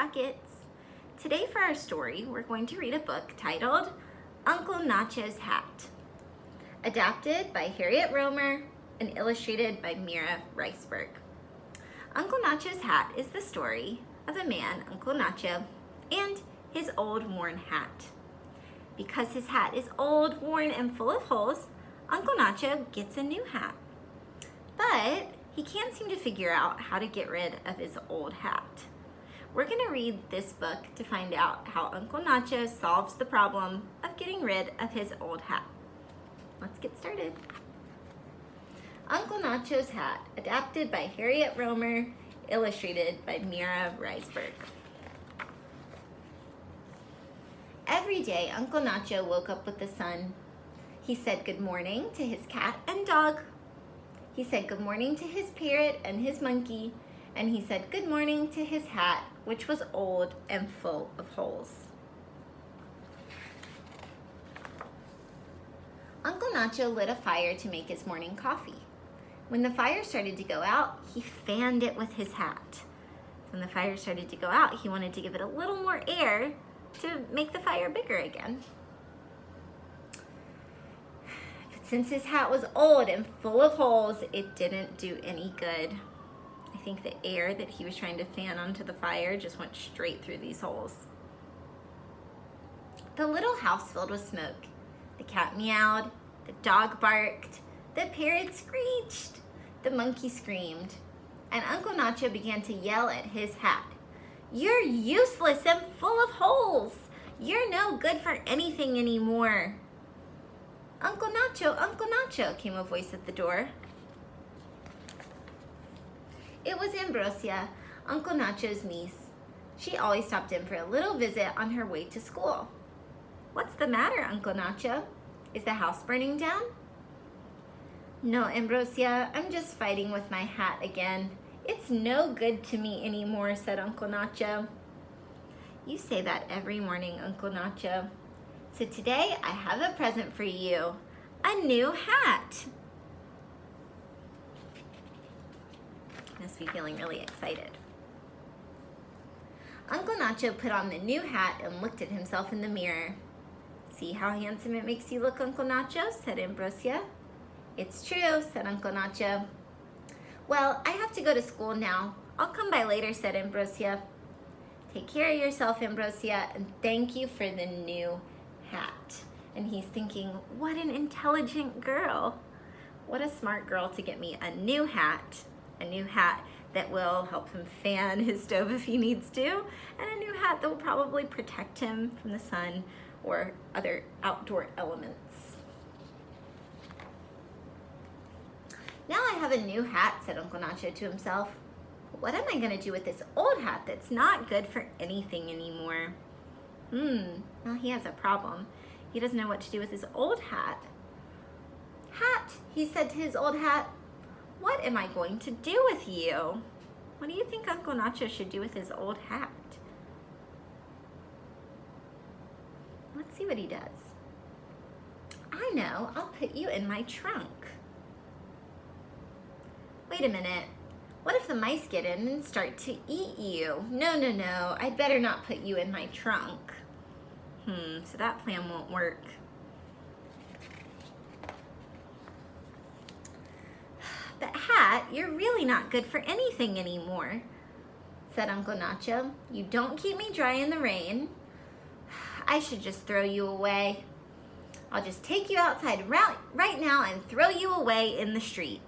Rockets! Today for our story, we're going to read a book titled Uncle Nacho's Hat, adapted by Harriet Rohmer and illustrated by Mira Riceberg. Uncle Nacho's Hat is the story of a man, Uncle Nacho, and his old worn hat. Because his hat is old, worn, and full of holes, Uncle Nacho gets a new hat. But he can't seem to figure out how to get rid of his old hat. We're going to read this book to find out how Uncle Nacho solves the problem of getting rid of his old hat. Let's get started. Uncle Nacho's Hat, adapted by Harriet Rohmer, illustrated by Mira Riceberg. Every day, Uncle Nacho woke up with the sun. He said good morning to his cat and dog. He said good morning to his parrot and his monkey, and he said good morning to his hat, which was old and full of holes. Uncle Nacho lit a fire to make his morning coffee. When the fire started to go out, he fanned it with his hat. When the fire started to go out, he wanted to give it a little more air to make the fire bigger again. Since his hat was old and full of holes, it didn't do any good. I think the air that he was trying to fan onto the fire just went straight through these holes. The little house filled with smoke. The cat meowed, the dog barked, the parrot screeched, the monkey screamed, and Uncle Nacho began to yell at his hat. "You're useless and full of holes! You're no good for anything anymore!" "Uncle Nacho," came a voice at the door. It was Ambrosia, Uncle Nacho's niece. She always stopped in for a little visit on her way to school. "What's the matter, Uncle Nacho? Is the house burning down?" "No, Ambrosia, I'm just fighting with my hat again. It's no good to me anymore," said Uncle Nacho. "You say that every morning, Uncle Nacho. So today I have a present for you, a new hat." Must be feeling really excited. Uncle Nacho put on the new hat and looked at himself in the mirror. "See how handsome it makes you look, Uncle Nacho?" said Ambrosia. "It's true," said Uncle Nacho. "Well, I have to go to school now. I'll come by later," said Ambrosia. "Take care of yourself, Ambrosia, and thank you for the new hat." And he's thinking, what an intelligent girl. What a smart girl to get me a new hat that will help him fan his stove if he needs to, and a new hat that will probably protect him from the sun or other outdoor elements. "Now I have a new hat," said Uncle Nacho to himself. "But what am I going to do with this old hat that's not good for anything anymore?" Well, he has a problem. He doesn't know what to do with his old hat. "Hat," he said to his old hat, "what am I going to do with you?" What do you think Uncle Nacho should do with his old hat? Let's see what he does. "I know, I'll put you in my trunk." "Wait a minute. What if the mice get in and start to eat you?" No, I'd better not put you in my trunk." So that plan won't work. "But Hat, you're really not good for anything anymore," said Uncle Nacho. "You don't keep me dry in the rain. I should just throw you away. I'll just take you outside right now and throw you away in the street."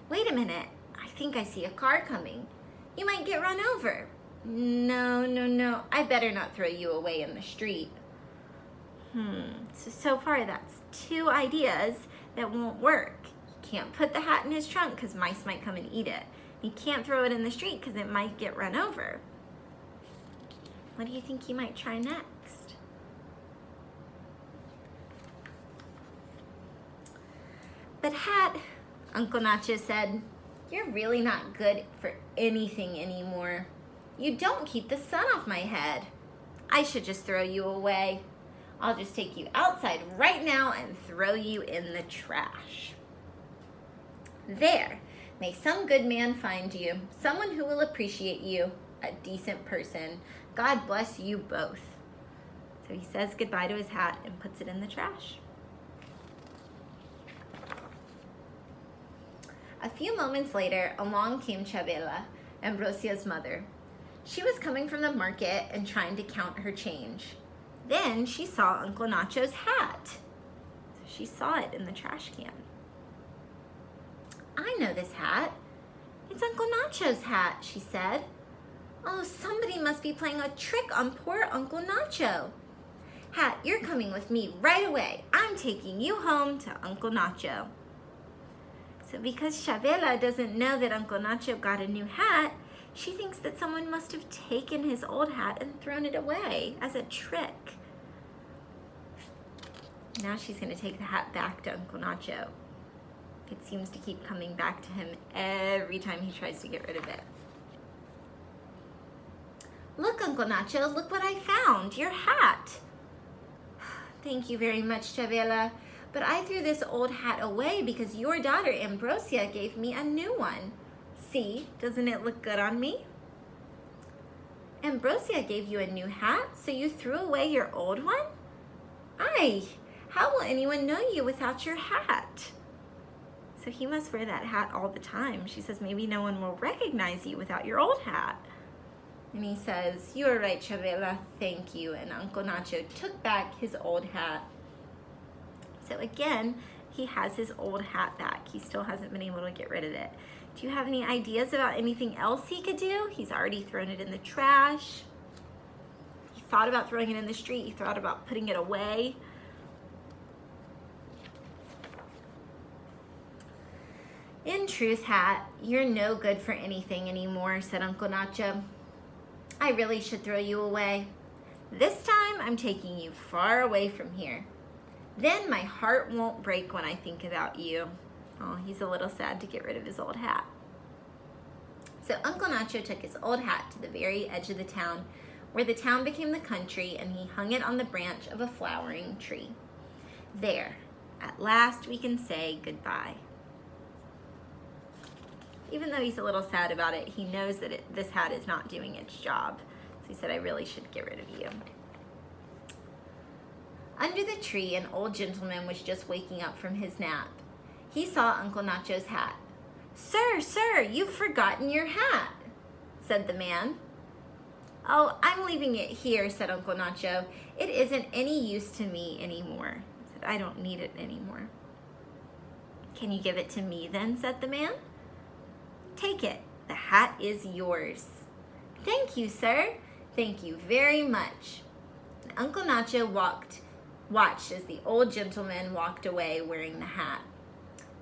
"Wait a minute. I think I see a car coming. You might get run over." No. I better not throw you away in the street." So far that's two ideas that won't work. He can't put the hat in his trunk because mice might come and eat it. He can't throw it in the street because it might get run over. What do you think he might try next? "But Hat," Uncle Nacho said, "you're really not good for anything anymore. You don't keep the sun off my head. I should just throw you away. I'll just take you outside right now and throw you in the trash." There, may some good man find you, someone who will appreciate you, a decent person. God bless you both. So he says goodbye to his hat and puts it in the trash. A few moments later, along came Chavela, Ambrosia's mother. She was coming from the market and trying to count her change. Then she saw Uncle Nacho's hat. So she saw it in the trash can. I know this hat. It's Uncle Nacho's hat, she said. Oh, somebody must be playing a trick on poor Uncle Nacho. Hat, you're coming with me right away. I'm taking you home to Uncle Nacho. So because Chavela doesn't know that Uncle Nacho got a new hat, she thinks that someone must have taken his old hat and thrown it away as a trick. Now she's going to take the hat back to Uncle Nacho. It seems to keep coming back to him every time he tries to get rid of it. Look, Uncle Nacho, look what I found, your hat. Thank you very much, Chavela, but I threw this old hat away because your daughter Ambrosia gave me a new one. See, doesn't it look good on me? Ambrosia gave you a new hat, so you threw away your old one? Aye, how will anyone know you without your hat? So he must wear that hat all the time. She says, maybe no one will recognize you without your old hat. And he says, you are right, Chavela, thank you. And Uncle Nacho took back his old hat. So again, he has his old hat back. He still hasn't been able to get rid of it. Do you have any ideas about anything else he could do? He's already thrown it in the trash. He thought about throwing it in the street. He thought about putting it away. In truth, Hat, you're no good for anything anymore, said Uncle Nacho. I really should throw you away. This time, I'm taking you far away from here. Then my heart won't break when I think about you. Oh, he's a little sad to get rid of his old hat. So Uncle Nacho took his old hat to the very edge of the town, where the town became the country, and he hung it on the branch of a flowering tree. There, at last we can say goodbye. Even though he's a little sad about it, he knows that this hat is not doing its job. So he said, I really should get rid of you. Under the tree, an old gentleman was just waking up from his nap. He saw Uncle Nacho's hat. Sir, sir, you've forgotten your hat, said the man. Oh, I'm leaving it here, said Uncle Nacho. It isn't any use to me anymore. He said, I don't need it anymore. Can you give it to me then, said the man. Take it. The hat is yours. Thank you, sir. Thank you very much. And Uncle Nacho watched as the old gentleman walked away wearing the hat.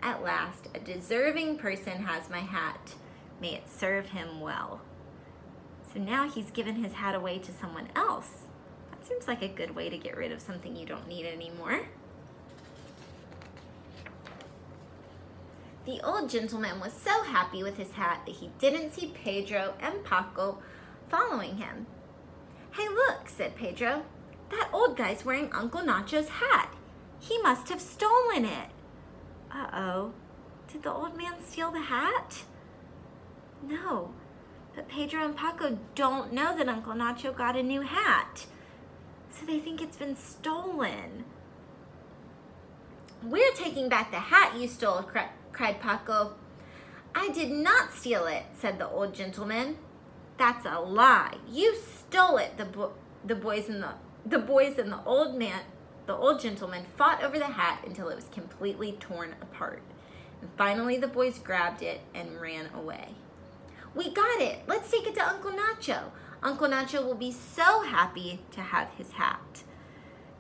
At last, a deserving person has my hat. May it serve him well. So now he's given his hat away to someone else. That seems like a good way to get rid of something you don't need anymore. The old gentleman was so happy with his hat that he didn't see Pedro and Paco following him. Hey, look, said Pedro. That old guy's wearing Uncle Nacho's hat. He must have stolen it. Uh-oh. Did the old man steal the hat? No. But Pedro and Paco don't know that Uncle Nacho got a new hat. So they think it's been stolen. We're taking back the hat you stole, cried Paco. I did not steal it, said the old gentleman. That's a lie. You stole it, the boys and the old gentleman fought over the hat until it was completely torn apart. And finally the boys grabbed it and ran away. We got it. Let's take it to Uncle Nacho. Uncle Nacho will be so happy to have his hat.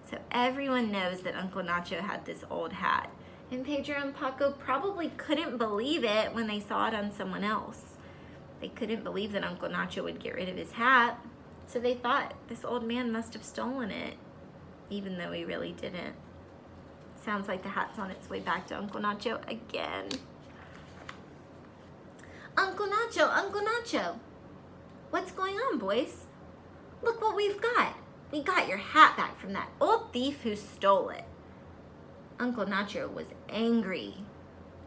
So everyone knows that Uncle Nacho had this old hat. And Pedro and Paco probably couldn't believe it when they saw it on someone else. They couldn't believe that Uncle Nacho would get rid of his hat. So they thought this old man must have stolen it, even though he really didn't. Sounds like the hat's on its way back to Uncle Nacho again. Uncle Nacho, Uncle Nacho. What's going on, boys? Look what we've got. We got your hat back from that old thief who stole it. Uncle Nacho was angry.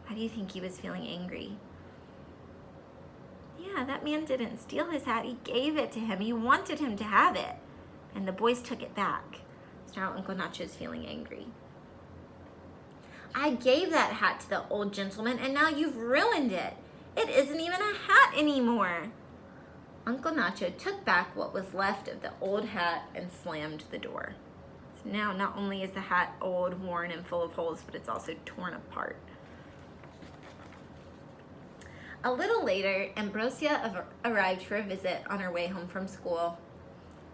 Why do you think he was feeling angry? Yeah, that man didn't steal his hat. He gave it to him. He wanted him to have it. And the boys took it back. So now Uncle Nacho's feeling angry. I gave that hat to the old gentleman and now you've ruined it. It isn't even a hat anymore. Uncle Nacho took back what was left of the old hat and slammed the door. So now not only is the hat old, worn, and full of holes, but it's also torn apart. A little later, Ambrosia arrived for a visit on her way home from school.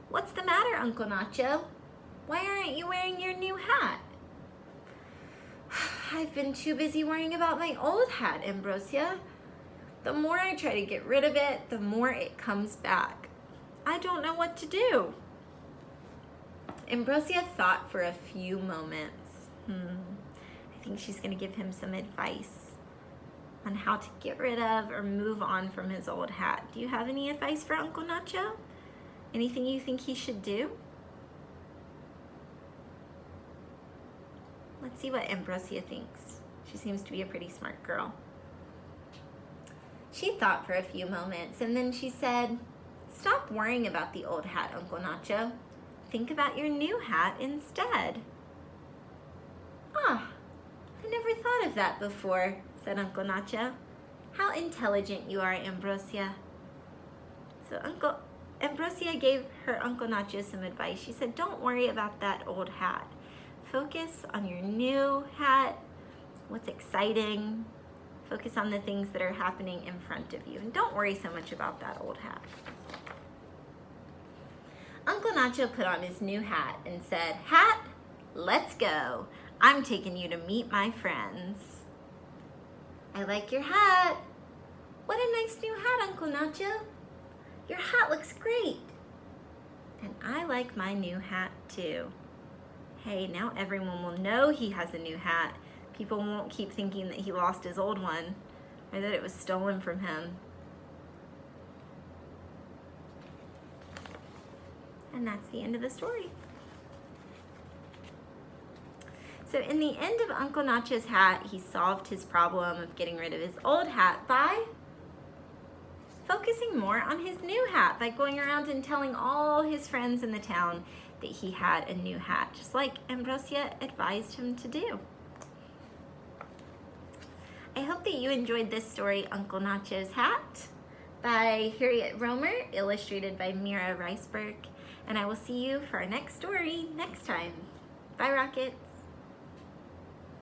What's the matter, Uncle Nacho? Why aren't you wearing your new hat? I've been too busy worrying about my old hat, Ambrosia. The more I try to get rid of it, the more it comes back. I don't know what to do. Ambrosia thought for a few moments. I think she's going to give him some advice on how to get rid of or move on from his old hat. Do you have any advice for Uncle Nacho? Anything you think he should do? Let's see what Ambrosia thinks. She seems to be a pretty smart girl. She thought for a few moments and then she said, "Stop worrying about the old hat, Uncle Nacho. Think about your new hat instead." "Ah, I never thought of that before," said Uncle Nacho. "How intelligent you are, Ambrosia." So Ambrosia gave her Uncle Nacho some advice. She said, "Don't worry about that old hat. Focus on your new hat, what's exciting. Focus on the things that are happening in front of you. And don't worry so much about that old hat." Uncle Nacho put on his new hat and said, "Hat, let's go. I'm taking you to meet my friends." "I like your hat." "What a nice new hat, Uncle Nacho. Your hat looks great." "And I like my new hat too." Hey, now everyone will know he has a new hat. People won't keep thinking that he lost his old one or that it was stolen from him. And that's the end of the story. So in the end of Uncle Nacho's hat, he solved his problem of getting rid of his old hat by focusing more on his new hat, by going around and telling all his friends in the town that he had a new hat, just like Ambrosia advised him to do. I hope that you enjoyed this story, Uncle Nacho's Hat, by Harriet Rohmer, illustrated by Mira Riceberg. And I will see you for our next story next time. Bye, Rockets.